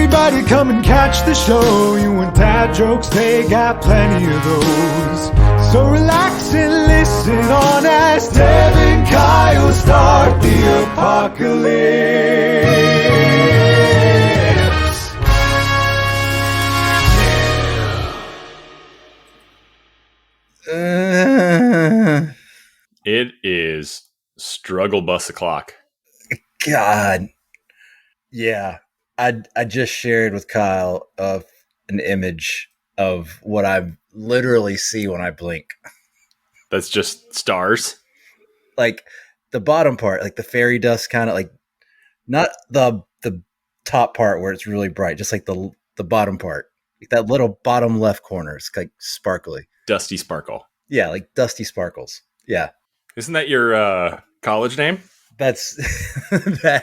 Everybody come and catch the show. You want dad jokes, they got plenty of those. So relax and listen on as Dev and Kyle start the apocalypse. It is struggle bus o'clock. God. Yeah. I just shared with Kyle an image of what I literally see when I blink. That's just stars. Like the bottom part, like the fairy dust kind of like, not the top part where it's really bright, just like the bottom part. Like that little bottom left corner. It's like sparkly. Dusty Sparkle. Yeah, like dusty sparkles. Yeah. Isn't that your college name? That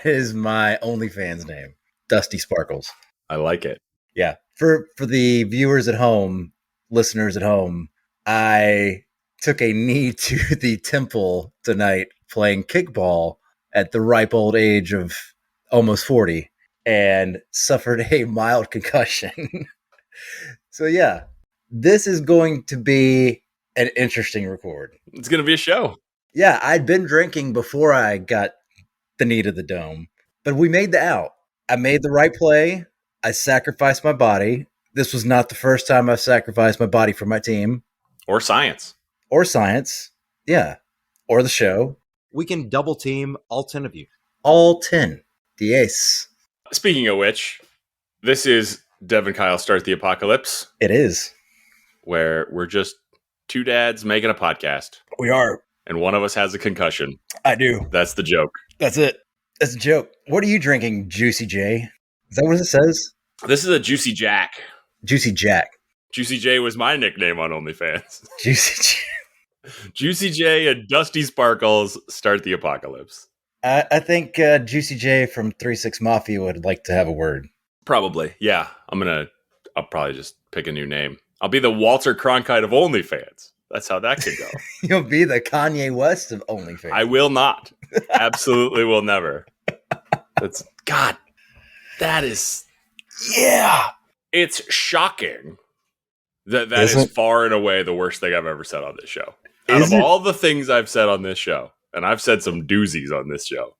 is my OnlyFans name. Dusty Sparkles. I like it. Yeah. For the viewers at home, listeners at home, I took a knee to the temple tonight playing kickball at the ripe old age of almost 40 and suffered a mild concussion. So yeah, this is going to be an interesting record. It's going to be a show. Yeah, I'd been drinking before I got the knee to the dome, but we made the out. I made the right play. I sacrificed my body. This was not the first time I've sacrificed my body for my team. Or science. Or science. Yeah. Or the show. We can double team all 10 of you. All 10. Diez. Speaking of which, this is Dev and Kyle Start the Apocalypse. It is. Where we're just two dads making a podcast. We are. And one of us has a concussion. I do. That's the joke. That's it. That's a joke. What are you drinking, Juicy J? Is that what it says? This is a Juicy Jack. Juicy Jack. Juicy J was my nickname on OnlyFans. Juicy J. Juicy J and Dusty Sparkles Start the Apocalypse. I think Juicy J from 3-6 Mafia would like to have a word. Probably. Yeah. I'll probably just pick a new name. I'll be the Walter Cronkite of OnlyFans. That's how that could go. You'll be the Kanye West of OnlyFans. I will not. Absolutely will never. That is... Yeah. It's shocking that is far and away the worst thing I've ever said on this show. Out of all the things I've said on this show, and I've said some doozies on this show.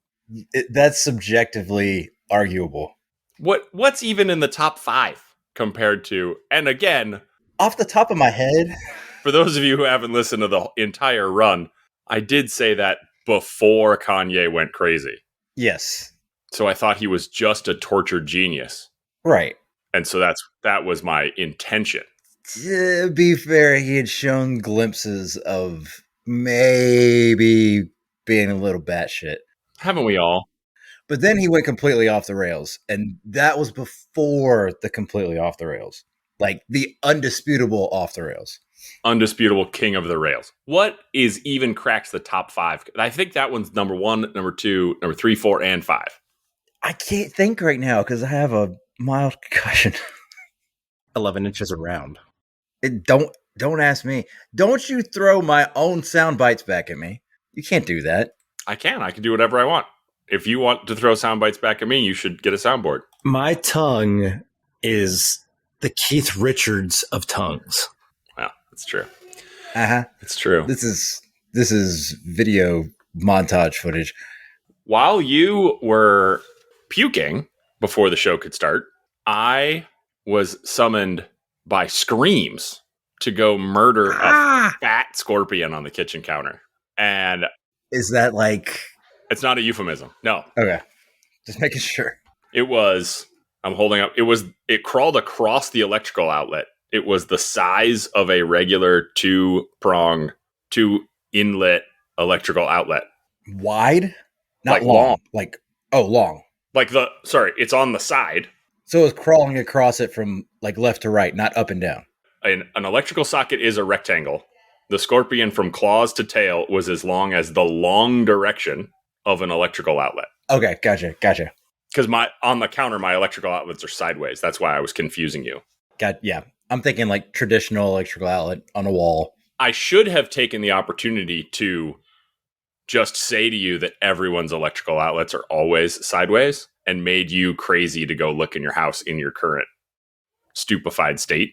That's subjectively arguable. What's even in the top 5 compared to... And again... Off the top of my head... For those of you who haven't listened to the entire run, I did say that before Kanye went crazy. Yes. So I thought he was just a tortured genius. Right. And so that was my intention. To be fair, he had shown glimpses of maybe being a little batshit. Haven't we all? But then he went completely off the rails. And that was before the completely off the rails. Like the undisputable off the rails. Undisputable king of the rails. What is even cracks the top 5? I think that one's number 1, number 2, number 3, 4, and 5. I can't think right now because I have a mild concussion. 11 inches around. Don't ask me. Don't you throw my own sound bites back at me. You can't do that. I can do whatever I want. If you want to throw sound bites back at me, you should get a soundboard. My tongue is the Keith Richards of tongues. Well, that's true. Uh-huh. It's true. This is video montage footage. While you were puking before the show could start, I was summoned by screams to go murder a fat scorpion on the kitchen counter. And is that like... It's not a euphemism. No. Okay. Just making sure. It was... I'm holding up. It crawled across the electrical outlet. It was the size of a regular 2-prong, 2-inlet electrical outlet. Wide? Not like long. Long. It's on the side. So it was crawling across it from like left to right, not up and down. An electrical socket is a rectangle. The scorpion from claws to tail was as long as the long direction of an electrical outlet. Okay, gotcha. Because on the counter, my electrical outlets are sideways. That's why I was confusing you. Yeah. I'm thinking like traditional electrical outlet on a wall. I should have taken the opportunity to just say to you that everyone's electrical outlets are always sideways. and made you crazy to go look in your house in your current stupefied state?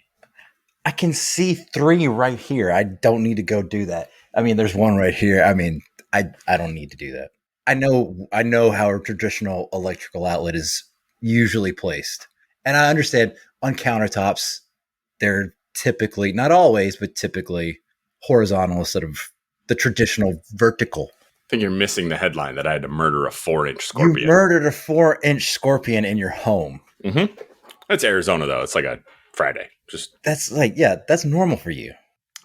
I can see 3 right here. I don't need to go do that. I mean, there's one right here. I mean, I don't need to do that. I know how a traditional electrical outlet is usually placed. And I understand on countertops, they're typically, not always, but typically horizontal instead of the traditional vertical. I think you're missing the headline that I had to murder a 4-inch scorpion. You murdered a 4-inch scorpion in your home. Mm-hmm. It's Arizona, though. It's like a Friday. That's that's normal for you.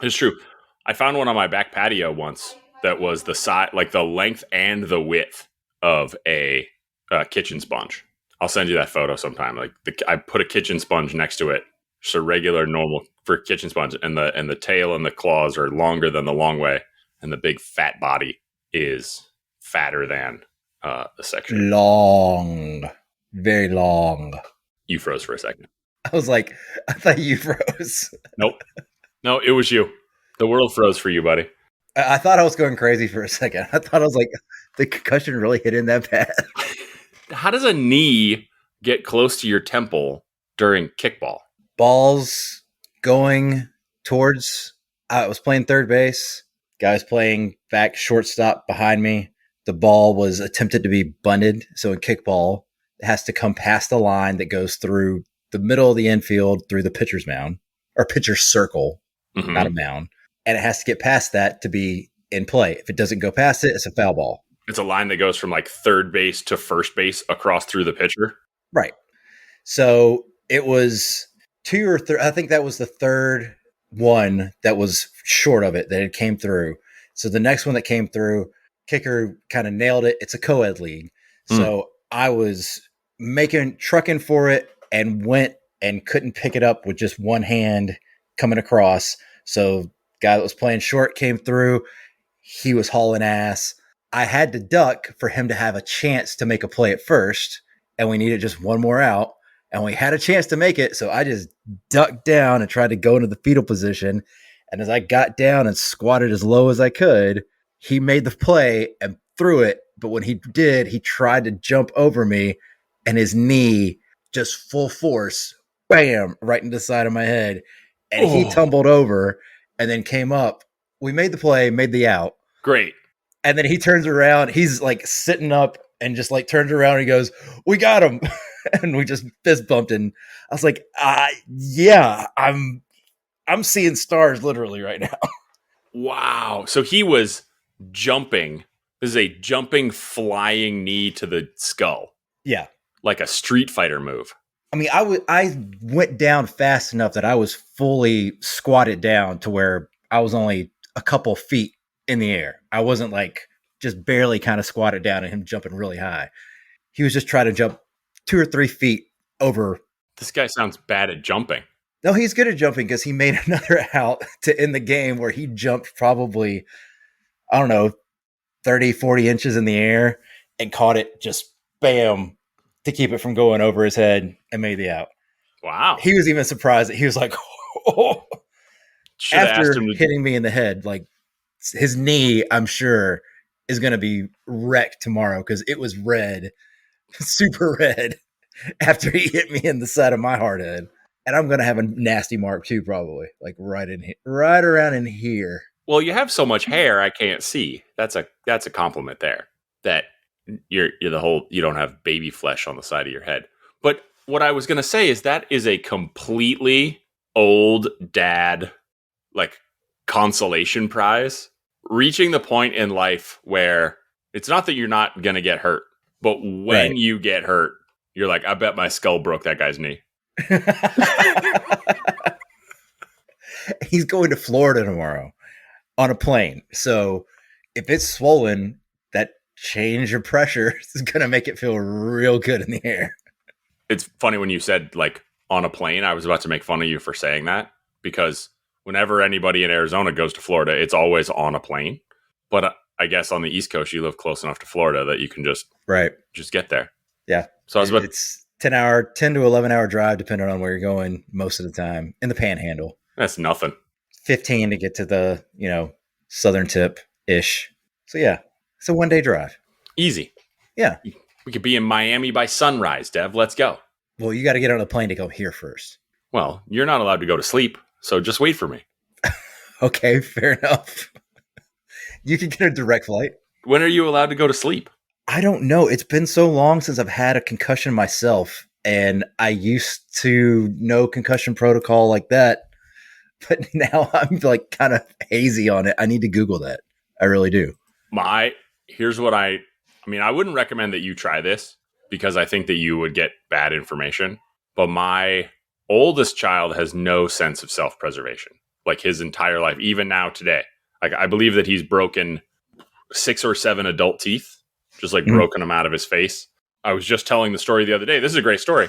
It's true. I found one on my back patio once that was the size, like the length and the width of a kitchen sponge. I'll send you that photo sometime. Like I put a kitchen sponge next to it, just a regular normal for kitchen sponge, and the tail and the claws are longer than the long way, and the big fat body is fatter than the section. Long, very long. You froze for a second. I was like, I thought you froze. Nope. No, it was you. The world froze for you, buddy. I thought I was going crazy for a second. I thought I was like, the concussion really hit in that bad. How does a knee get close to your temple during kickball? Balls going towards, I was playing third base. Guy was playing back shortstop behind me. The ball was attempted to be bunted. So in kickball, it has to come past the line that goes through the middle of the infield through the pitcher's mound or pitcher's circle, not a mound. And it has to get past that to be in play. If it doesn't go past it, it's a foul ball. It's a line that goes from like third base to first base across through the pitcher. Right. So it was 2 or 3. I think that was the third one that was short of it that it came through. So the next one that came through, kicker kind of nailed it. It's a co-ed league. So I was trucking for it and went and couldn't pick it up with just one hand coming across. So guy that was playing short came through. He was hauling ass. I had to duck for him to have a chance to make a play at first, and we needed just one more out, and we had a chance to make it. So I just ducked down and tried to go into the fetal position. And as I got down and squatted as low as I could, he made the play and threw it. But when he did, he tried to jump over me, and his knee just full force, bam, right into the side of my head. And he tumbled over and then came up. We made the play, made the out. Great. And then he turns around. He's like sitting up and just like turns around and he goes, "We got him." And we just fist bumped. And I was like, yeah, I'm seeing stars literally right now. Wow. So he was jumping. This is a jumping, flying knee to the skull. Yeah. Like a Street Fighter move. I mean, I went down fast enough that I was fully squatted down to where I was only a couple feet in the air. I wasn't like just barely kind of squatted down and him jumping really high. He was just trying to jump 2 or 3 feet over. This guy sounds bad at jumping. No, he's good at jumping because he made another out to end the game where he jumped probably, I don't know, 30, 40 inches in the air and caught it just bam to keep it from going over his head and made the out. Wow. He was even surprised that he was like, oh. After hitting me in the head, like his knee, I'm sure, is going to be wrecked tomorrow because it was red, super red, after he hit me in the side of my hard head. And I'm going to have a nasty mark too, probably, like right around in here. Well, you have so much hair, I can't see. That's a compliment there. That you're you don't have baby flesh on the side of your head. But what I was going to say is that is a completely old dad, like, consolation prize. Reaching the point in life where it's not that you're not going to get hurt, but when you get hurt, you're like, I bet my skull broke that guy's knee. He's going to Florida tomorrow on a plane. So if it's swollen, that change of pressure is going to make it feel real good in the air. It's funny when you said like on a plane. I was about to make fun of you for saying that because whenever anybody in Arizona goes to Florida, it's always on a plane. But I guess on the East Coast, you live close enough to Florida that you can just get there. Yeah. So it's 10 to 11 hour drive, depending on where you're going most of the time in the Panhandle. That's nothing. 15 to get to the, southern tip ish. So yeah, it's a 1 day drive. Easy. Yeah. We could be in Miami by sunrise, Dev. Let's go. Well, you got to get on a plane to come here first. Well, you're not allowed to go to sleep, so just wait for me. Okay, fair enough. You can get a direct flight. When are you allowed to go to sleep? I don't know. It's been so long since I've had a concussion myself, and I used to know concussion protocol like that, but now I'm like kind of hazy on it. I need to Google that. I really do. Here's what I wouldn't recommend that you try this because I think that you would get bad information. But my oldest child has no sense of self-preservation, like his entire life, even now today. Like I believe that he's broken 6 or 7 adult teeth, just like broken them out of his face. I was just telling the story the other day. This is a great story.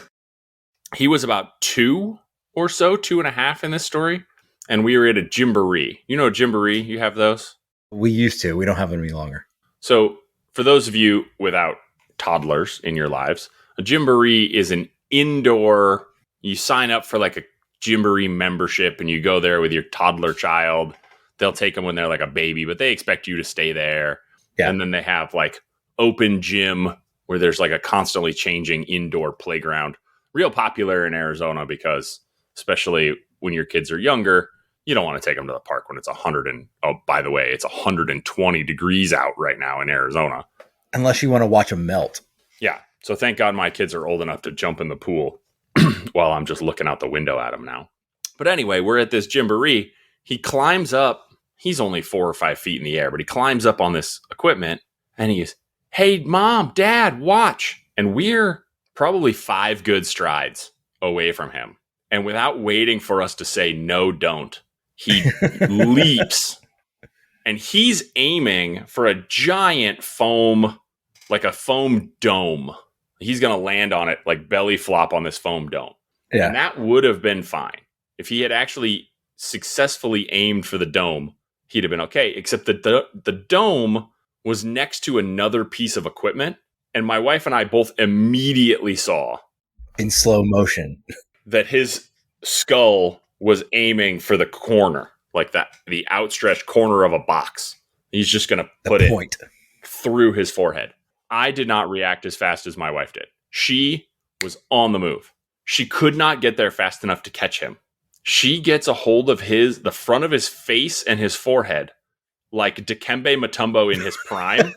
He was about 2 or so, 2.5 in this story. And we were at a jamboree. You know, jamboree, you have those? We used to. We don't have them any longer. So for those of you without toddlers in your lives, a jamboree is an indoor, you sign up for like a jamboree membership and you go there with your toddler child. They'll take them when they're like a baby, but they expect you to stay there. Yeah. And then they have like open gym where there's like a constantly changing indoor playground. Real popular in Arizona because especially when your kids are younger, you don't want to take them to the park when it's 100 and, oh, by the way, it's 120 degrees out right now in Arizona. Unless you want to watch them melt. Yeah. So thank God my kids are old enough to jump in the pool while I'm just looking out the window at them now. But anyway, we're at this jamboree. He climbs up. He's only 4 or 5 feet in the air, but he climbs up on this equipment and he's, hey, Mom, Dad, watch. And we're probably 5 good strides away from him. And without waiting for us to say, no, don't, he leaps and he's aiming for a giant foam, like a foam dome. He's going to land on it like belly flop on this foam dome. Yeah. And that would have been fine. If he had actually successfully aimed for the dome, he'd have been okay. Except the dome was next to another piece of equipment. And my wife and I both immediately saw in slow motion that his skull was aiming for the corner, like that, the outstretched corner of a box. He's just going to put it through his forehead. I did not react as fast as my wife did. She was on the move. She could not get there fast enough to catch him. She gets a hold of the front of his face and his forehead, like Dikembe Mutombo in his prime,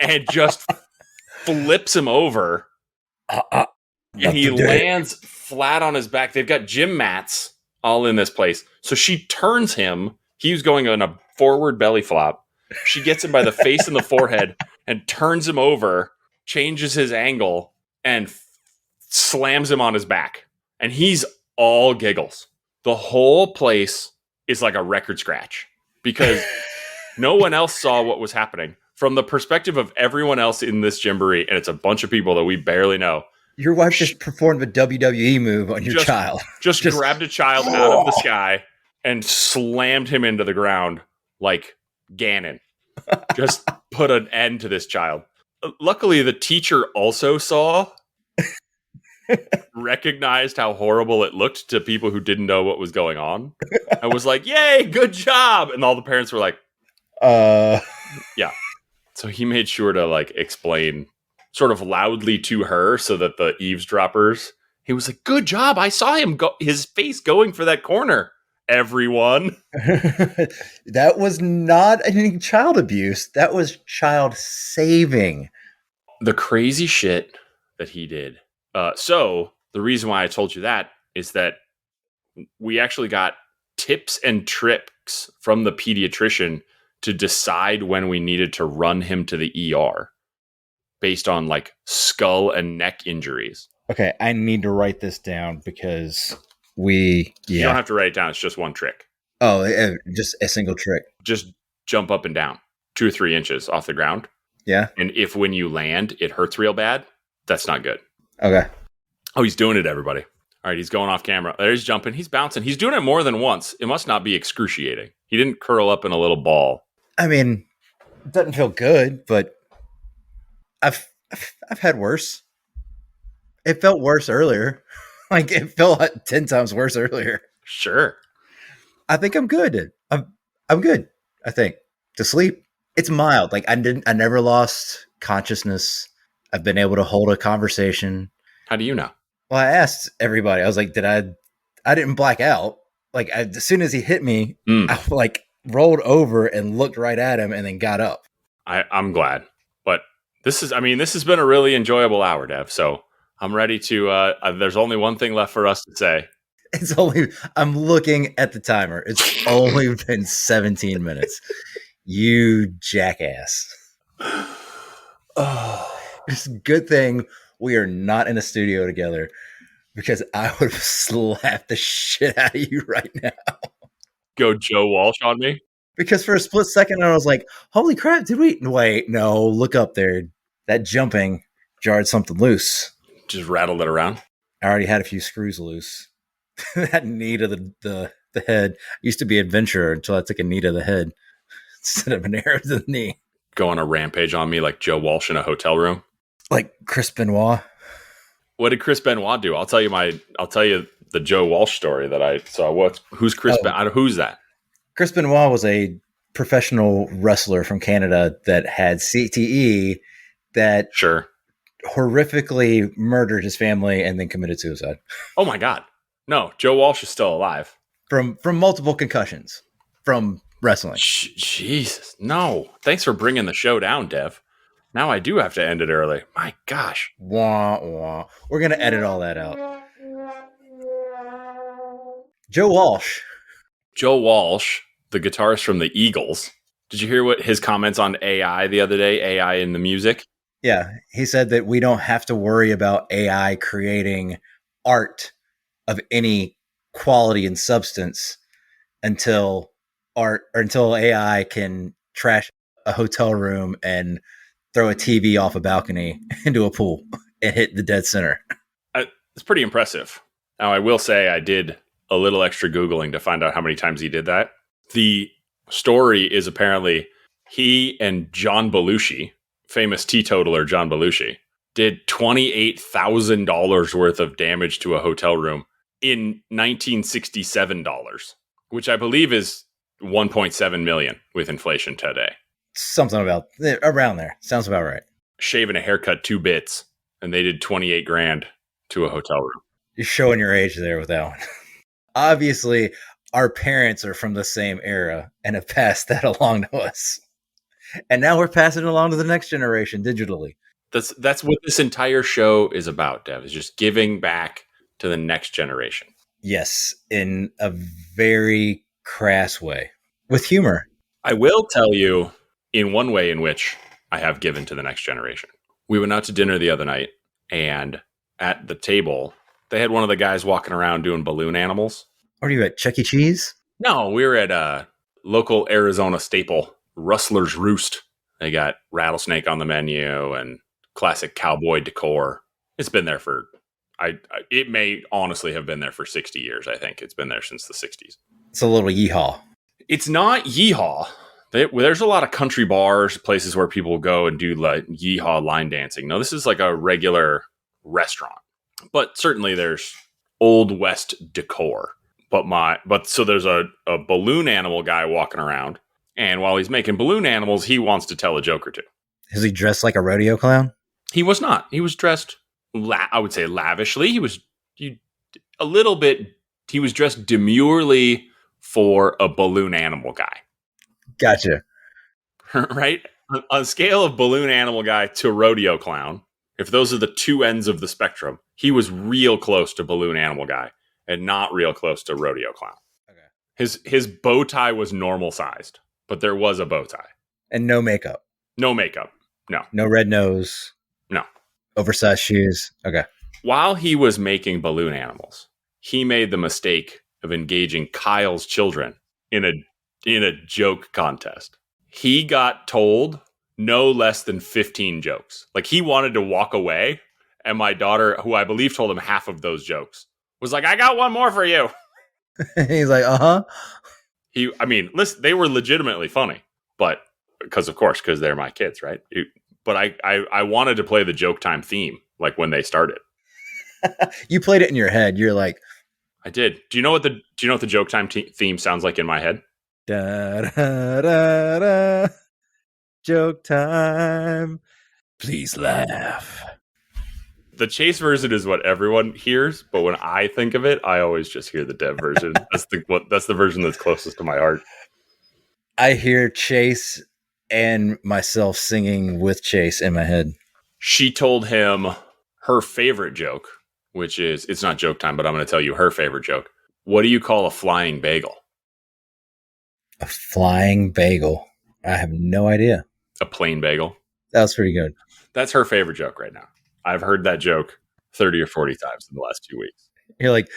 and just flips him over. And he lands flat on his back. They've got gym mats all in this place. So she turns him. He was going on a forward belly flop. She gets him by the face and the forehead and turns him over, changes his angle, and slams him on his back. And he's all giggles. The whole place is like a record scratch because no one else saw what was happening. From the perspective of everyone else in this jamboree, and it's a bunch of people that we barely know. Your wife just performed a WWE move on your child. Just grabbed a child out of the sky and slammed him into the ground like Ganon. Just put an end to this child. Luckily, the teacher also saw, recognized how horrible it looked to people who didn't know what was going on. And was like, yay, good job. And all the parents were like, yeah. So he made sure to like explain sort of loudly to her so that the eavesdroppers, he was like, good job. I saw him his face going for that corner. Everyone. That was not any child abuse. That was child saving. The crazy shit that he did. So the reason why I told you that is that we actually got tips and tricks from the pediatrician to decide when we needed to run him to the ER based on like skull and neck injuries. Okay, I need to write this down because you don't have to write it down. It's just one trick. Oh, just a single trick. Just jump up and down 2 or 3 inches off the ground. Yeah. And if when you land, it hurts real bad, that's not good. Okay. Oh, he's doing it, everybody. All right, he's going off camera. There he's jumping. He's bouncing. He's doing it more than once. It must not be excruciating. He didn't curl up in a little ball. I mean, it doesn't feel good, but I've had worse. It felt worse earlier. Like it felt 10 times worse earlier. Sure. I think I'm good. I'm good. I think to sleep. It's mild. Like I never lost consciousness. I've been able to hold a conversation. How do you know? Well, I asked everybody. I was like, I didn't black out. Like as soon as he hit me, I like rolled over and looked right at him and then got up. I'm glad. But this has been a really enjoyable hour, Dev. So I'm ready to, there's only one thing left for us to say. I'm looking at the timer. It's only been 17 minutes. You jackass. Oh, it's a good thing we are not in a studio together because I would have slapped the shit out of you right now. Go Joe Walsh on me? Because for a split second, I was like, holy crap, did we? Wait, no, look up there. That jumping jarred something loose. Just rattled it around. I already had a few screws loose. That knee to the head used to be adventurer until I took a knee to the head instead of an arrow to the knee. Go on a rampage on me like Joe Walsh in a hotel room. Like Chris Benoit. What did Chris Benoit do? I'll tell you the Joe Walsh story that I saw. Who's Chris Benoit? Who's that? Chris Benoit was a professional wrestler from Canada that had CTE that horrifically murdered his family and then committed suicide. Oh my God. No, Joe Walsh is still alive. From multiple concussions from wrestling. Jesus. No. Thanks for bringing the show down, Dev. Now I do have to end it early. My gosh. Wah, wah. We're going to edit all that out. Joe Walsh. Joe Walsh, the guitarist from the Eagles. Did you hear what his comments on AI the other day? AI in the music? Yeah. He said that we don't have to worry about AI creating art of any quality and substance until AI can trash a hotel room and throw a TV off a balcony into a pool and hit the dead center. It's pretty impressive. Now, I will say I did a little extra Googling to find out how many times he did that. The story is apparently he and John Belushi, famous teetotaler John Belushi, did $28,000 worth of damage to a hotel room in 1967 dollars, which I believe is 1.7 million with inflation today. Something about around there. Sounds about right. Shaving a haircut 2 bits, and they did 28 grand to a hotel room. You're showing your age there with that one. Obviously, our parents are from the same era and have passed that along to us. And now we're passing it along to the next generation digitally. That's what this entire show is about, Dev, is just giving back to the next generation. Yes, in a very crass way. With humor. I will tell you in one way in which I have given to the next generation. We went out to dinner the other night, and at the table, they had one of the guys walking around doing balloon animals. What are you at, Chuck E. Cheese? No, we were at a local Arizona staple, Rustler's Roost. They got rattlesnake on the menu and classic cowboy decor. It's been there for, it may honestly have been there for 60 years, I think. It's been there since the 60s. It's a little yeehaw. It's not yeehaw. There's a lot of country bars, places where people go and do like yeehaw line dancing. No, this is like a regular restaurant. But certainly there's Old West decor. But so there's a balloon animal guy walking around, and while he's making balloon animals, he wants to tell a joke or two. Is he dressed like a rodeo clown? He was not. He was dressed, I would say, lavishly. He was dressed demurely for a balloon animal guy. Gotcha. Right? On a scale of balloon animal guy to rodeo clown, if those are the two ends of the spectrum, he was real close to balloon animal guy and not real close to rodeo clown. Okay. His bow tie was normal sized, but there was a bow tie. And no makeup. No makeup. No. No red nose. No. Oversized shoes. Okay. While he was making balloon animals, he made the mistake of engaging Kyle's children in a joke contest. He got told no less than 15 jokes. Like, he wanted to walk away, and my daughter, who I believe told him half of those jokes, was like, I got one more for you. He's like, uh-huh. Listen, they were legitimately funny, but because they're my kids, right? But I wanted to play the joke time theme, like when they started. You played it in your head. You're like, I did. Do you know what the joke time theme sounds like in my head? Da da da da. Joke time. Please laugh. the Chase version is what everyone hears, but when I think of it, I always just hear the Dev version. That's the version that's closest to my heart. I hear Chase and myself singing with Chase in my head. She told him her favorite joke, which is, it's not joke time, but I'm going to tell you her favorite joke. What do you call a flying bagel? A flying bagel. I have no idea. A plain bagel. That was pretty good. That's her favorite joke right now. I've heard that joke 30 or 40 times in the last 2 weeks. You're like,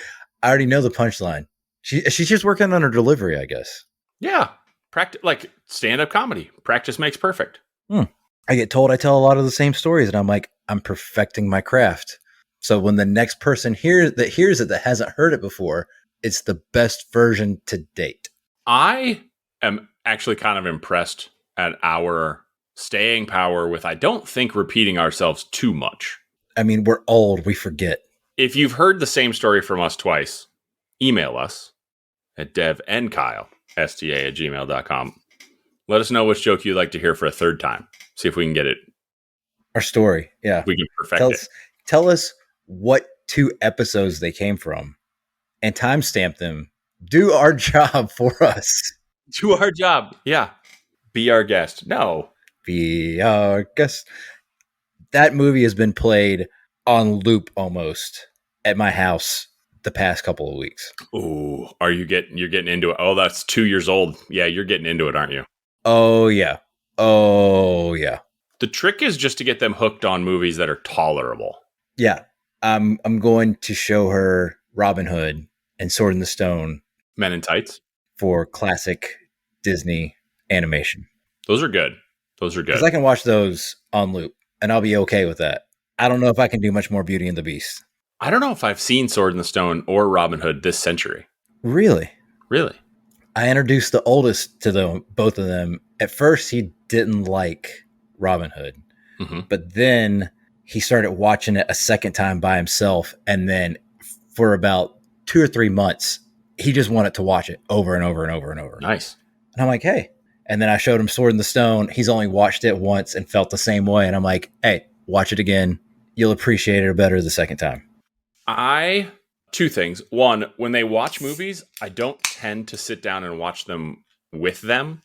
I already know the punchline. She's just working on her delivery, I guess. Yeah. Practice, like stand-up comedy. Practice makes perfect. I get told I tell a lot of the same stories, and I'm like, I'm perfecting my craft. So when the next person hears it that hasn't heard it before, it's the best version to date. I am actually kind of impressed at our staying power with, I don't think, repeating ourselves too much. I mean, we're old. We forget. If you've heard the same story from us twice, email us at devandkyle@sta@gmail.com. Let us know which joke you'd like to hear for a third time. See if we can get it. Our story. Yeah. We can perfect it. Tell us what 2 episodes they came from and timestamp them. Do our job for us. Do our job. Yeah. Be our guest. No. Be our guest. That movie has been played on loop almost at my house the past couple of weeks. Ooh, you're getting into it. Oh, that's 2 years old. Yeah, you're getting into it, aren't you? Oh yeah. Oh yeah. The trick is just to get them hooked on movies that are tolerable. Yeah. I'm going to show her Robin Hood and Sword in the Stone. Men in Tights. For classic Disney animation. Those are good. Those are good. Because I can watch those on loop and I'll be okay with that. I don't know if I can do much more Beauty and the Beast. I don't know if I've seen Sword in the Stone or Robin Hood this century. Really? Really? I introduced the oldest to both of them. At first, he didn't like Robin Hood. Mm-hmm. But then he started watching it a second time by himself. And then for about 2 or 3 months, he just wanted to watch it over and over and over and over. Nice. And I'm like, hey. And then I showed him Sword in the Stone. He's only watched it once and felt the same way. And I'm like, hey, watch it again. You'll appreciate it better the second time. 2 things. One, when they watch movies, I don't tend to sit down and watch them with them.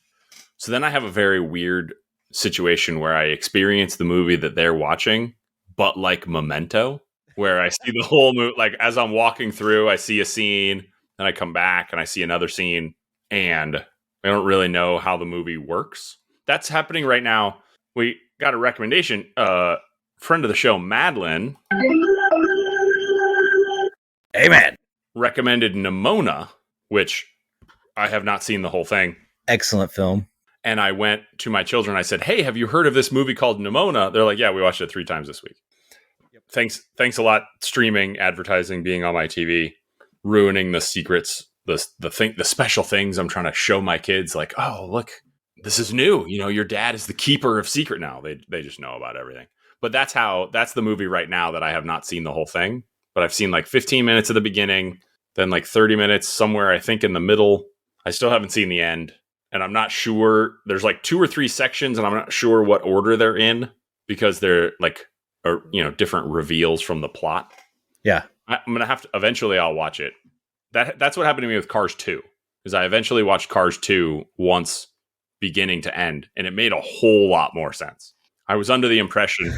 So then I have a very weird situation where I experience the movie that they're watching, but like Memento, where I see the whole movie. Like as I'm walking through, I see a scene, then I come back and I see another scene, and I don't really know how the movie works. That's happening right now. We got a recommendation. Friend of the show, Madeline. Amen. Recommended Nimona, which I have not seen the whole thing. Excellent film. And I went to my children. I said, hey, have you heard of this movie called Nimona? They're like, yeah, we watched it 3 times this week. Yep. Thanks a lot. Streaming, advertising, being on my TV, ruining the secrets, the special things I'm trying to show my kids. Like, oh, look, this is new. You know, your dad is the keeper of secret now. They just know about everything. But that's the movie right now that I have not seen the whole thing. But I've seen like 15 minutes at the beginning, then like 30 minutes somewhere, I think, in the middle. I still haven't seen the end. And I'm not sure. There's like 2 or 3 sections, and I'm not sure what order they're in because they're like, or different reveals from the plot. Yeah. I'm going to have to, eventually I'll watch it. That's what happened to me with Cars 2, is I eventually watched Cars 2 once beginning to end, and it made a whole lot more sense. I was under the impression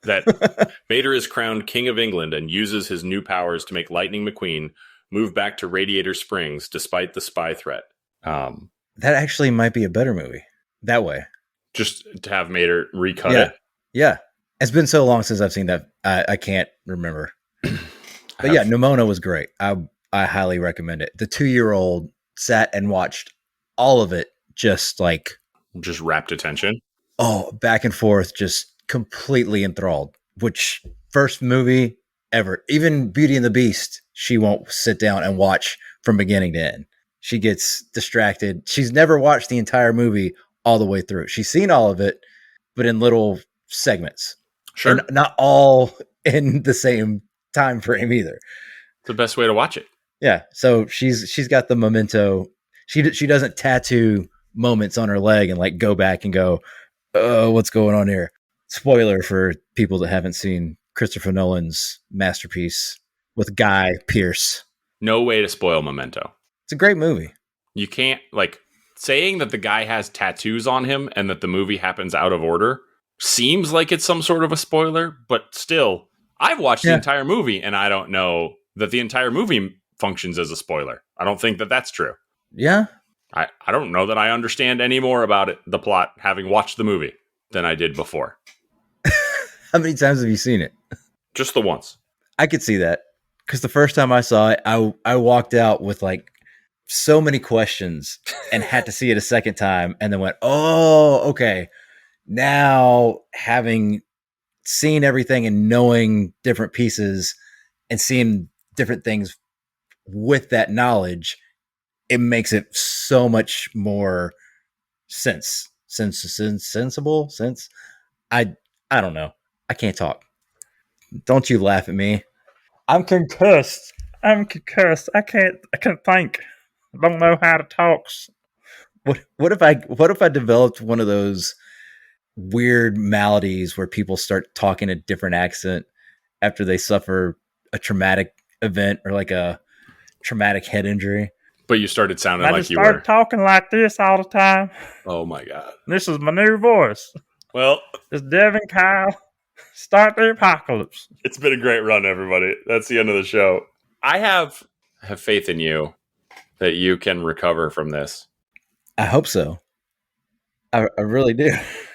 that Vader is crowned King of England and uses his new powers to make Lightning McQueen move back to Radiator Springs despite the spy threat. That actually might be a better movie that way. Just to have Vader recut Yeah. it. Yeah. It's been so long since I've seen that. I can't remember. But yeah, Nimona was great. I highly recommend it. The 2-year-old sat and watched all of it, just rapt attention. Oh, back and forth, just completely enthralled. Which first movie ever, even Beauty and the Beast, she won't sit down and watch from beginning to end. She gets distracted. She's never watched the entire movie all the way through. She's seen all of it, but in little segments. Sure. And not all in the same time frame either. It's the best way to watch it. Yeah. So she's got the Memento. She doesn't tattoo moments on her leg and go back and go, oh, what's going on here? Spoiler for people that haven't seen Christopher Nolan's masterpiece with Guy Pearce. No way to spoil Memento. It's a great movie. You can't, like, saying that the guy has tattoos on him and that the movie happens out of order seems like it's some sort of a spoiler, but still, I've watched the entire movie and I don't know that the entire movie functions as a spoiler. I don't think that that's true. Yeah. I don't know that I understand any more about it, the plot, having watched the movie than I did before. How many times have you seen it? Just the once. I could see that. Because the first time I saw it, I walked out with like so many questions and had to see it a second time and then went, oh, okay. Now, having seen everything and knowing different pieces and seeing different things with that knowledge, it makes it so much more sensible. I don't know. I can't talk. Don't you laugh at me. I'm concussed. I can't think. I don't know how to talk. What if I developed one of those weird maladies where people start talking a different accent after they suffer a traumatic event or like a traumatic head injury? But you started sounding like you were. I just started talking like this all the time. Oh my God. This is my new voice. Well, it's Devin Kyle. Start the apocalypse. It's been a great run, everybody. That's the end of the show. I have faith in you that you can recover from this. I hope so. I really do.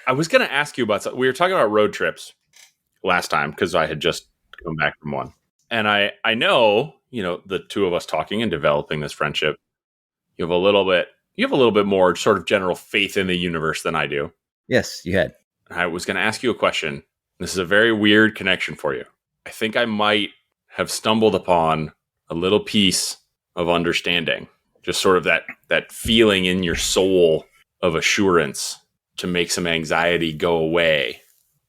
I was going to ask you about something. We were talking about road trips last time because I had just come back from one. And I know, the two of us talking and developing this friendship, you have a little bit more sort of general faith in the universe than I do. Yes, you had. I was going to ask you a question. This is a very weird connection for you. I think I might have stumbled upon a little piece of understanding, just sort of that feeling in your soul of assurance to make some anxiety go away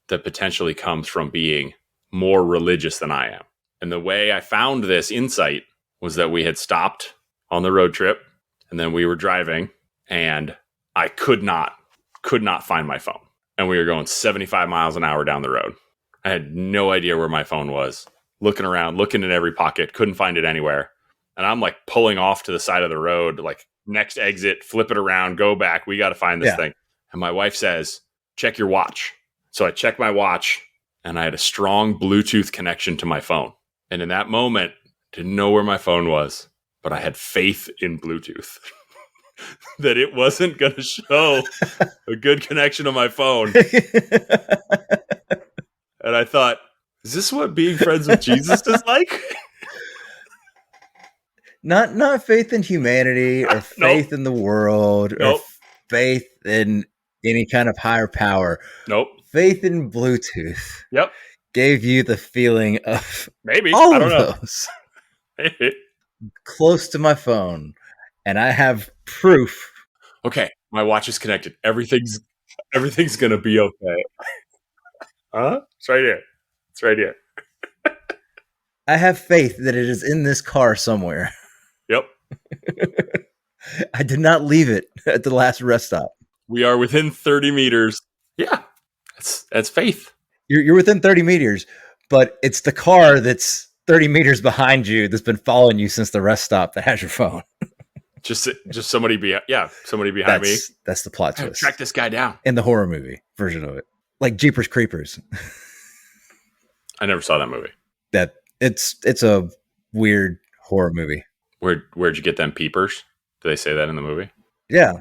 that potentially comes from being more religious than I am. And the way I found this insight was that we had stopped on the road trip and then we were driving and I could not find my phone. And we were going 75 miles an hour down the road. I had no idea where my phone was. Looking around, looking in every pocket, couldn't find it anywhere. And I'm like pulling off to the side of the road, like next exit, flip it around, go back. We got to find this thing. And my wife says, check your watch. So I checked my watch and I had a strong Bluetooth connection to my phone. And in that moment, didn't know where my phone was, but I had faith in Bluetooth. That it wasn't going to show a good connection on my phone. And I thought, is this what being friends with Jesus is like? Not faith in humanity or faith in the world or faith in any kind of higher power. Nope. Faith in Bluetooth. Yep. Gave you the feeling of maybe all I don't of those close to my phone. And I have proof. Okay, my watch is connected. Everything's gonna be okay. Huh? It's right here. I have faith that it is in this car somewhere. Yep. I did not leave it at the last rest stop. We are within 30 meters. Yeah, that's faith. You're within 30 meters, but it's the car that's 30 meters behind you that's been following you since the rest stop that has your phone. Just somebody somebody behind me. That's the plot twist. Track this guy down. In the horror movie version of it. Like Jeepers Creepers. I never saw that movie. That it's a weird horror movie. Where'd you get them peepers? Do they say that in the movie? Yeah.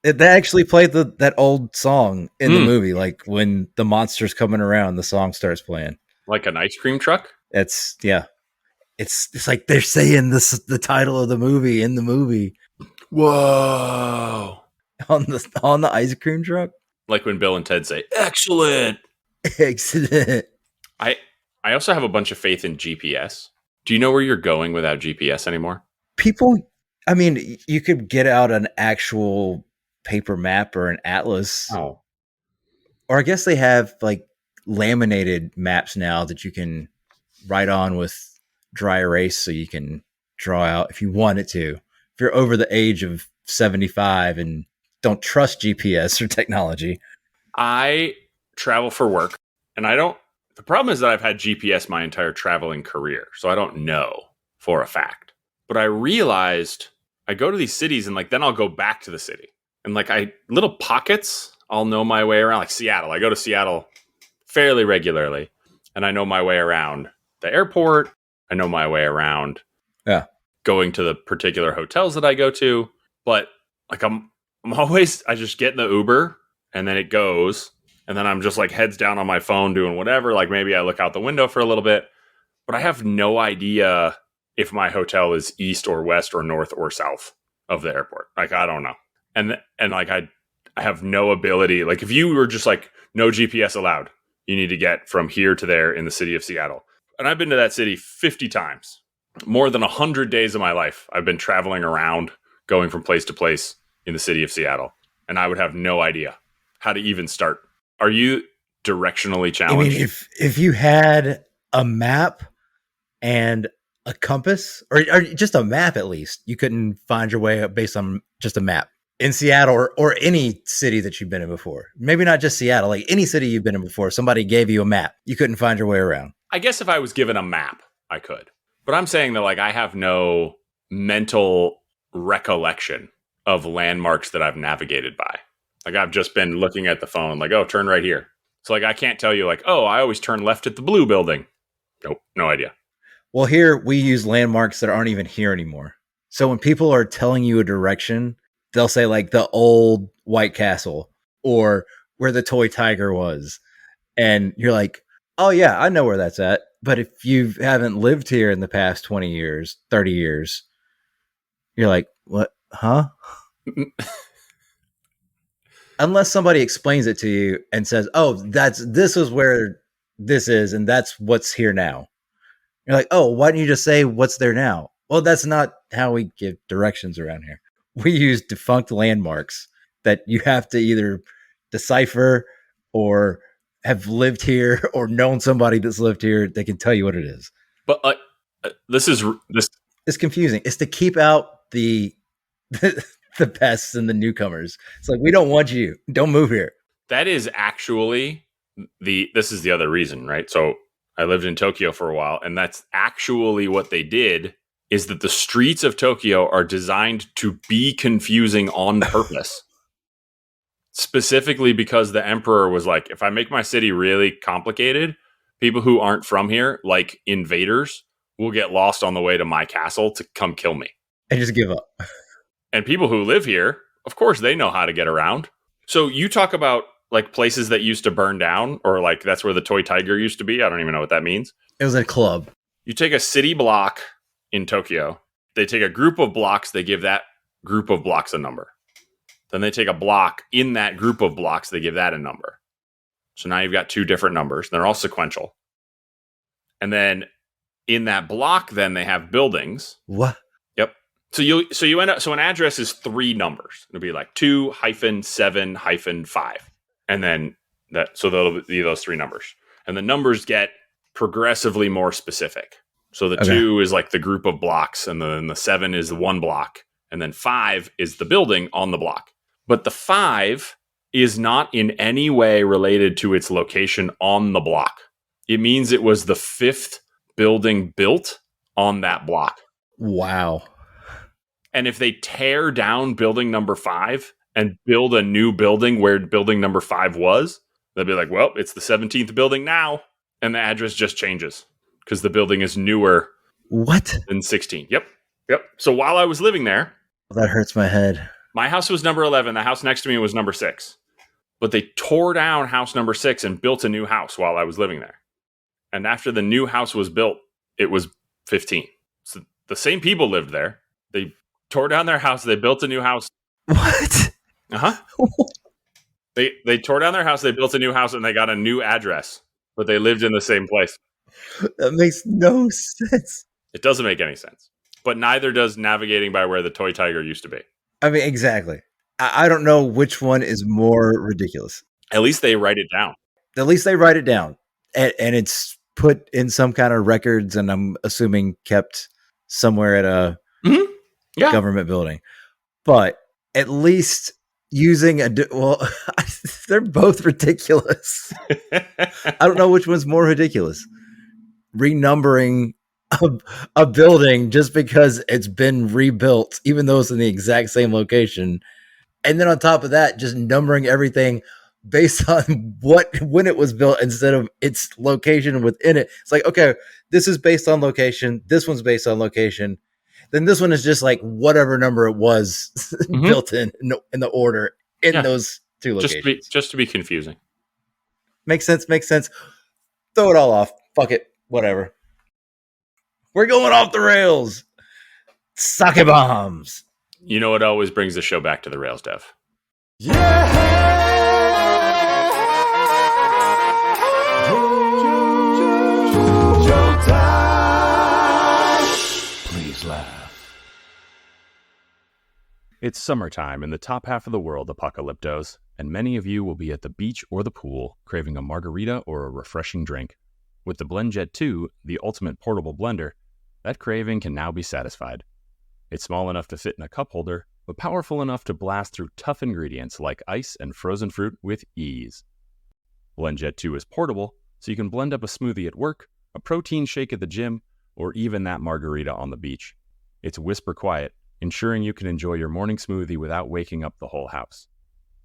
They actually played that old song in the movie. Like when the monster's coming around, the song starts playing. Like an ice cream truck? It's like they're saying the title of the movie in the movie. Whoa. On the ice cream truck? Like when Bill and Ted say, excellent. Excellent. I also have a bunch of faith in GPS. Do you know where you're going without GPS anymore? You could get out an actual paper map or an atlas. Oh. Or I guess they have like laminated maps now that you can write on with dry erase so you can draw out if you wanted to. If you're over the age of 75 and don't trust GPS or technology. I travel for work and I don't The problem is that I've had GPS my entire traveling career, so I don't know for a fact. But I realized I go to these cities and like then I'll go back to the city. And like little pockets, I'll know my way around. Like Seattle. I go to Seattle fairly regularly and I know my way around the airport. I know my way around going to the particular hotels that I go to. But like I'm always, I just get in the Uber and then it goes. And then I'm just like heads down on my phone doing whatever. Like maybe I look out the window for a little bit. But I have no idea if my hotel is east or west or north or south of the airport. Like, I don't know. And like, I have no ability. Like, if you were just like, no GPS allowed, you need to get from here to there in the city of Seattle. And I've been to that city 50 times. More than 100 days of my life, I've been traveling around, going from place to place in the city of Seattle. And I would have no idea how to even start. Are you directionally challenged? I mean, if you had a map and a compass, or just a map at least, you couldn't find your way based on just a map in Seattle or any city that you've been in before. Maybe not just Seattle, like any city you've been in before. Somebody gave you a map. You couldn't find your way around. I guess if I was given a map, I could. But I'm saying that like I have no mental recollection of landmarks that I've navigated by. Like I've just been looking at the phone like, oh, turn right here. So like I can't tell you like, oh, I always turn left at the blue building. Nope, no idea. Well, here we use landmarks that aren't even here anymore. So when people are telling you a direction, they'll say like the old White Castle or where the toy tiger was. And you're like, oh yeah, I know where that's at. But if you haven't lived here in the past 20 years, 30 years, you're like, what? Huh? Unless somebody explains it to you and says, oh, this is where this is. And that's what's here now. You're like, oh, why didn't you just say what's there now? Well, that's not how we give directions around here. We use defunct landmarks that you have to either decipher or have lived here or known somebody that's lived here that can tell you what it is. But this It's confusing. It's to keep out the pests and the newcomers. It's like, we don't want you. Don't move here. That is actually this is the other reason, right? So I lived in Tokyo for a while, and that's actually what they did, is that the streets of Tokyo are designed to be confusing on purpose. Specifically because the emperor was like, if I make my city really complicated, people who aren't from here, like invaders, will get lost on the way to my castle to come kill me. And just give up. And people who live here, of course, they know how to get around. So you talk about like places that used to burn down, or like that's where the toy tiger used to be. I don't even know what that means. It was a club. You take a city block in Tokyo. They take a group of blocks. They give that group of blocks a number. Then they take a block in that group of blocks. They give that a number. So now you've got two different numbers. They're all sequential. And then in that block, then they have buildings. What? Yep. So you end up, so an address is three numbers. It'll be like 2-7-5. And then so that'll be those three numbers. And the numbers get progressively more specific. So the 2 is like the group of blocks, and then the 7 is the one block, and then 5 is the building on the block. But the 5 is not in any way related to its location on the block. It means it was the 5th building built on that block. Wow. And if they tear down building number 5 and build a new building where building number 5 was, they'll be like, well, it's the 17th building now. And the address just changes because the building is newer than 16. Yep. So while I was living there, that hurts my head. My house was number 11. The house next to me was number 6. But they tore down house number 6 and built a new house while I was living there. And after the new house was built, it was 15. So the same people lived there. They tore down their house. They built a new house. What? Uh-huh. They tore down their house. They built a new house and they got a new address. But they lived in the same place. That makes no sense. It doesn't make any sense. But neither does navigating by where the toy tiger used to be. I mean, exactly. I don't know which one is more ridiculous. At least they write it down. At least they write it down. And it's put in some kind of records, and I'm assuming kept somewhere at a government building. But at least using they're both ridiculous. I don't know which one's more ridiculous. Renumbering a building just because it's been rebuilt, even though it's in the exact same location. And then on top of that, just numbering everything based on when it was built instead of its location within it. It's like, okay, this is based on location. This one's based on location. Then this one is just like whatever number it was built in the order in those two locations. Just to be confusing. Makes sense. Throw it all off. Fuck it. Whatever. We're going off the rails. Sake bombs. You know what always brings the show back to the rails, Dev? Joke time. Please laugh. It's summertime in the top half of the world, Apocalyptos, and many of you will be at the beach or the pool, craving a margarita or a refreshing drink. With the BlendJet 2, the ultimate portable blender, that craving can now be satisfied. It's small enough to fit in a cup holder, but powerful enough to blast through tough ingredients like ice and frozen fruit with ease. BlendJet 2 is portable, so you can blend up a smoothie at work, a protein shake at the gym, or even that margarita on the beach. It's whisper quiet, ensuring you can enjoy your morning smoothie without waking up the whole house.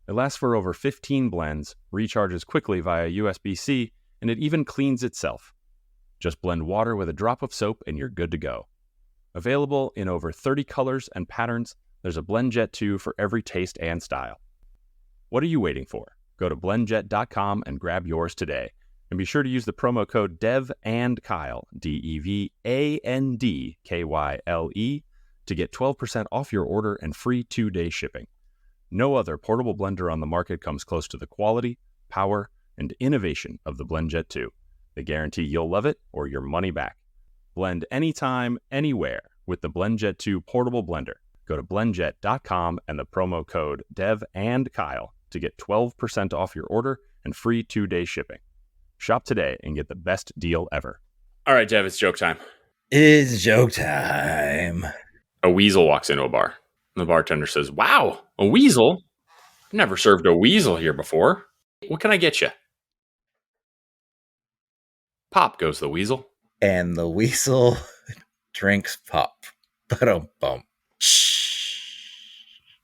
It lasts for over 15 blends, recharges quickly via USB-C, and it even cleans itself. Just blend water with a drop of soap and you're good to go. Available in over 30 colors and patterns, there's a BlendJet 2 for every taste and style. What are you waiting for? Go to blendjet.com and grab yours today. And be sure to use the promo code DEVANDKYLE, DEVANDKYLE, to get 12% off your order and free 2-day shipping. No other portable blender on the market comes close to the quality, power, and innovation of the BlendJet 2. They guarantee you'll love it or your money back. Blend anytime, anywhere with the BlendJet 2 portable blender. Go to blendjet.com and the promo code DEVANDKYLE to get 12% off your order and free 2-day shipping. Shop today and get the best deal ever. All right, Dev, it's joke time. It's joke time. A weasel walks into a bar. And the bartender says, "Wow, a weasel? I've never served a weasel here before. What can I get you?" Pop goes the weasel. And the weasel drinks pop. Ba-dum-bum.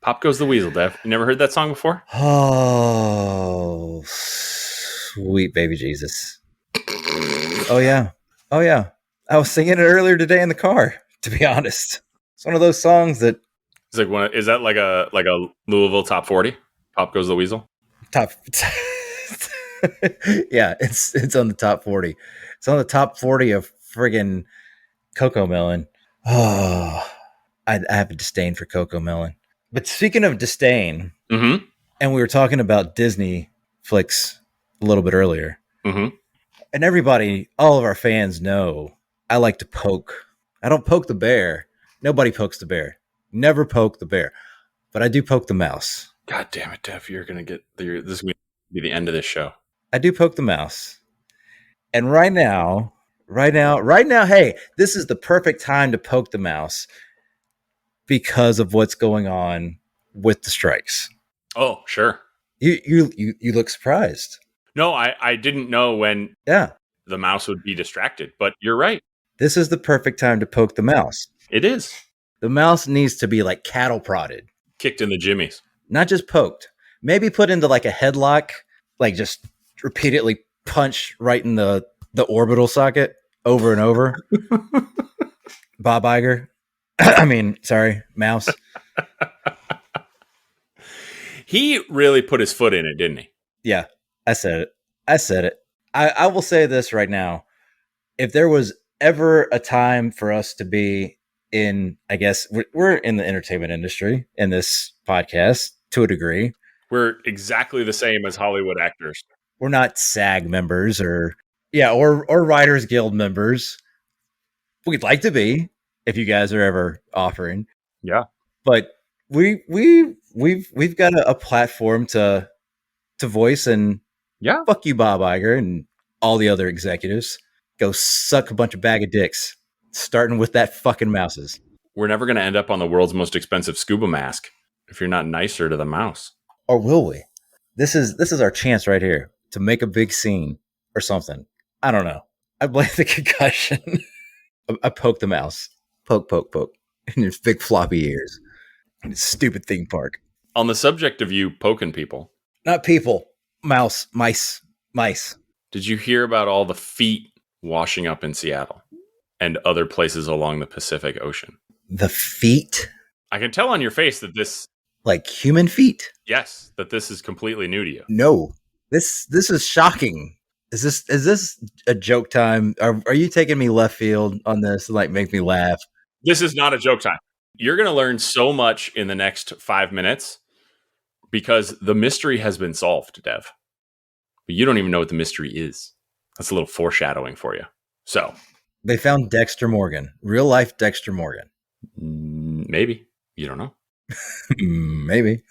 Pop goes the weasel, Dev. You never heard that song before? Oh, sweet baby Jesus. Oh, yeah. I was singing it earlier today in the car, to be honest. It's one of those songs that... It's like is that like a Louisville top 40? Pop goes the weasel? Yeah, it's on the top 40. It's on the top 40 of friggin' Coco Melon. Oh, I have a disdain for Coco Melon. But speaking of disdain, and we were talking about Disney flicks a little bit earlier, and everybody, all of our fans know I like to poke. I don't poke the bear. Nobody pokes the bear. Never poke the bear. But I do poke the mouse. God damn it, Dev. You're going to get... This is going to be the end of this show. I do poke the mouse. And right now, hey, this is the perfect time to poke the mouse because of what's going on with the strikes. Oh, sure. You look surprised. No, I didn't know when the mouse would be distracted, but you're right. This is the perfect time to poke the mouse. It is. The mouse needs to be like cattle prodded. Kicked in the jimmies. Not just poked. Maybe put into like a headlock, like just repeatedly punch right in the orbital socket over and over. Bob Iger. Mouse. He really put his foot in it, didn't he? Yeah, I said it. I will say this right now. If there was ever a time for us to be in, I guess, we're in the entertainment industry in this podcast to a degree. We're exactly the same as Hollywood actors. We're not SAG members or Writers Guild members. We'd like to be, if you guys are ever offering. Yeah. But we've got a platform to voice, and fuck you, Bob Iger and all the other executives. Go suck a bunch of bag of dicks, starting with that fucking mouses. We're never going to end up on the world's most expensive scuba mask if you're not nicer to the mouse. Or will we? This is our chance right here to make a big scene or something. I don't know. I blame the concussion. I poked the mouse. Poke, poke, poke. In his big floppy ears. In his stupid theme park. On the subject of you poking people, Not people. Mouse. Mice. did you hear about all the feet washing up in Seattle and other places along the Pacific Ocean? The feet? I can tell on your face that this, Like human feet? yes, that this is completely new to you. No. This is shocking. Is this a joke time? Are you taking me left field on this to like make me laugh? This is not a joke time. You're going to learn so much in the next 5 minutes because the mystery has been solved, Dev. But you don't even know what the mystery is. That's a little foreshadowing for you. So, They found Dexter Morgan. Real life Dexter Morgan. maybe. You don't know. Maybe.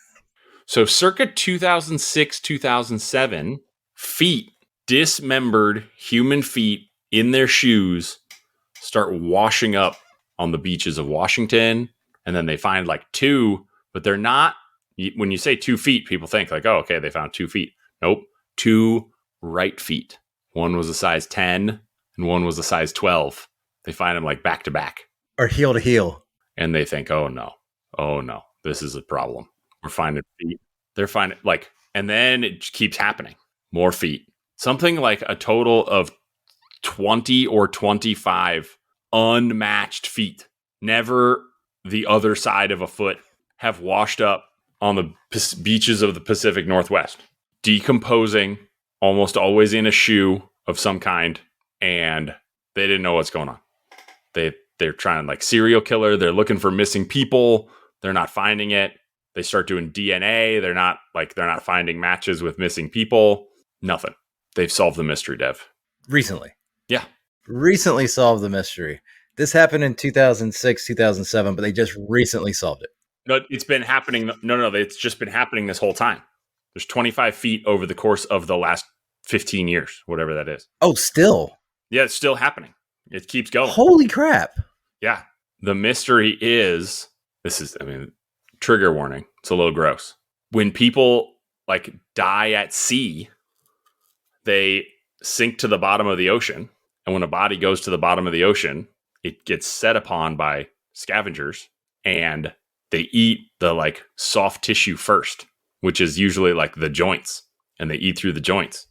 So, circa 2006, 2007, feet, dismembered human feet in their shoes, start washing up on the beaches of Washington. And then they find like 2, but they're not. When you say 2 feet, people think like, oh, okay, they found 2 feet. Nope. 2 right feet. One was a size 10 and one was a size 12. They find them like back to back. Or heel to heel. And they think, oh no, this is a problem. We're finding feet. They're finding like, and then it keeps happening. More feet. Something like a total of 20 or 25 unmatched feet. Never the other side of a foot have washed up on the beaches of the Pacific Northwest. Decomposing, almost always in a shoe of some kind. And they didn't know what's going on. They're trying like serial killer. They're looking for missing people. They're not finding it. They start doing DNA. They're not finding matches with missing people. Nothing. They've solved the mystery, Dev. Recently. Yeah. Recently solved the mystery. This happened in 2006, 2007, but they just recently solved it. No, it's been happening. No, it's just been happening this whole time. There's 25 feet over the course of the last 15 years, whatever that is. Oh, still? Yeah, it's still happening. It keeps going. Holy crap. Yeah. The mystery is, trigger warning. It's a little gross. When people like die at sea, they sink to the bottom of the ocean. And when a body goes to the bottom of the ocean, it gets set upon by scavengers and they eat the like soft tissue first, which is usually like the joints, and they eat through the joints.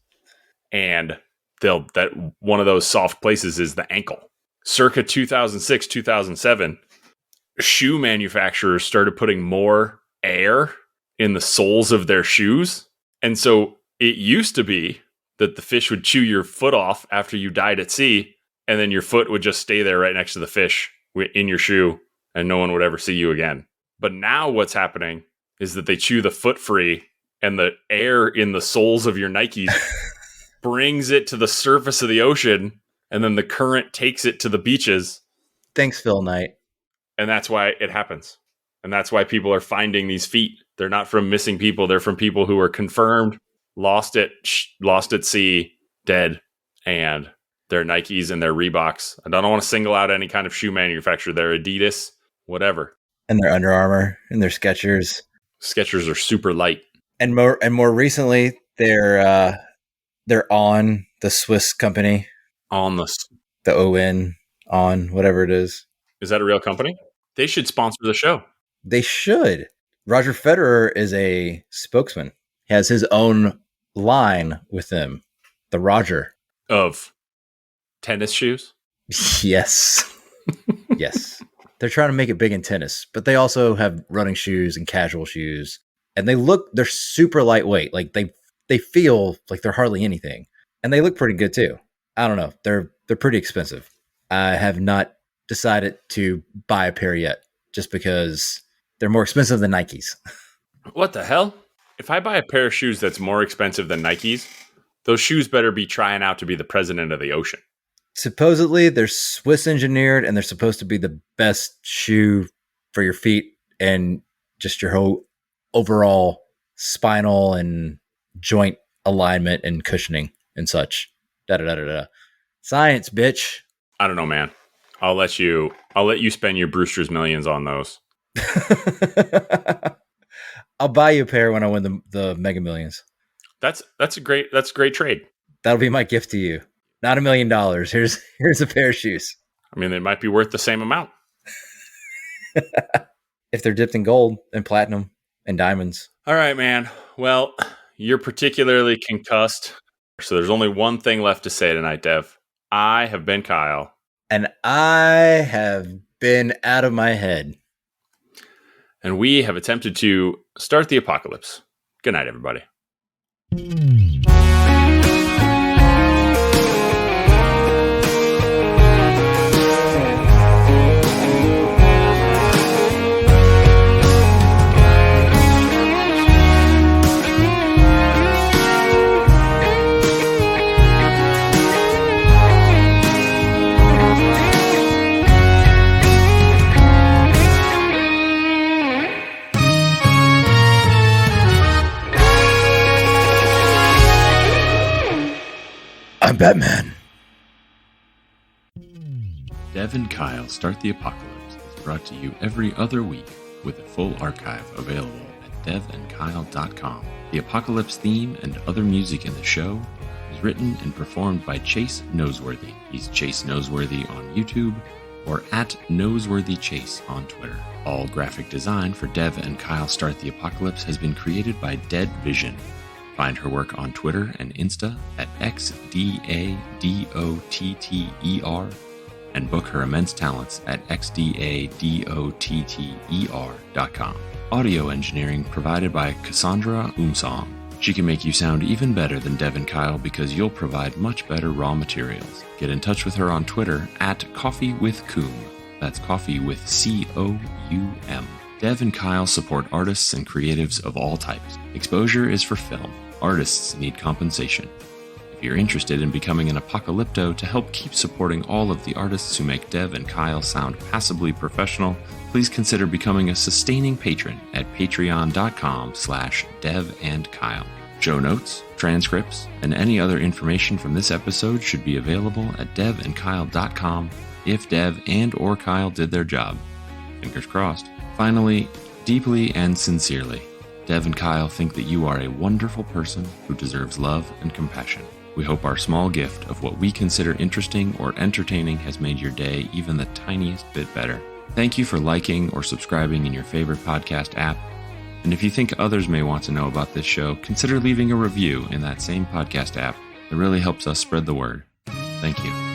And that one of those soft places is the ankle. Circa 2006, 2007, shoe manufacturers started putting more air in the soles of their shoes. And so it used to be that the fish would chew your foot off after you died at sea, and then your foot would just stay there right next to the fish in your shoe, and no one would ever see you again. But now what's happening is that they chew the foot free, and the air in the soles of your Nikes brings it to the surface of the ocean, and then the current takes it to the beaches. Thanks, Phil Knight. And that's why it happens. And that's why people are finding these feet. They're not from missing people. They're from people who are confirmed, lost at sea, dead, and their Nikes and their Reeboks. And I don't want to single out any kind of shoe manufacturer. They're Adidas, whatever. And their Under Armour and their Skechers. Skechers are super light. And more recently, they're on the Swiss company. On the On whatever it is. Is that a real company? They should sponsor the show. They should. Roger Federer is a spokesman. He has his own line with them. The Roger. Of tennis shoes? Yes. Yes. They're trying to make it big in tennis, but they also have running shoes and casual shoes. And they're super lightweight. Like they feel like they're hardly anything. And they look pretty good too. I don't know. They're pretty expensive. I have not decided to buy a pair yet, just because they're more expensive than Nikes. What the hell? If I buy a pair of shoes that's more expensive than Nikes, those shoes better be trying out to be the president of the ocean. Supposedly, they're Swiss engineered, and they're supposed to be the best shoe for your feet and just your whole overall spinal and joint alignment and cushioning and such. Da-da-da-da-da. Science, bitch. I don't know, man. I'll let you spend your Brewster's Millions on those. I'll buy you a pair when I win the Mega Millions. That's a great trade. That'll be my gift to you. Not $1 million. Here's a pair of shoes. I mean, they might be worth the same amount. If they're dipped in gold and platinum and diamonds. All right, man. Well, you're particularly concussed. So there's only one thing left to say tonight, Dev. I have been Kyle. And I have been out of my head. And we have attempted to start the apocalypse. Good night, everybody. I'm Batman. Dev and Kyle Start the Apocalypse is brought to you every other week with a full archive available at devandkyle.com. The Apocalypse theme and other music in the show is written and performed by Chase Noseworthy. He's Chase Noseworthy on YouTube or at NoseworthyChase on Twitter. All graphic design for Dev and Kyle Start the Apocalypse has been created by Dead Vision. Find her work on Twitter and Insta at XDADOTTER and book her immense talents at xdadotter.com. Audio engineering provided by Cassandra Umsong. She can make you sound even better than Dev and Kyle because you'll provide much better raw materials. Get in touch with her on Twitter at coffeewithcoom. That's coffee with COUM. Dev and Kyle support artists and creatives of all types. Exposure is for film. Artists need compensation. If you're interested in becoming an apocalypto to help keep supporting all of the artists who make Dev and Kyle sound passably professional, please consider becoming a sustaining patron at patreon.com/devandkyle. Show notes, transcripts, and any other information from this episode should be available at devandkyle.com if Dev and or Kyle did their job. Fingers crossed. Finally, deeply and sincerely, Dev and Kyle think that you are a wonderful person who deserves love and compassion. We hope our small gift of what we consider interesting or entertaining has made your day even the tiniest bit better. Thank you for liking or subscribing in your favorite podcast app. And if you think others may want to know about this show, consider leaving a review in that same podcast app. It really helps us spread the word. Thank you.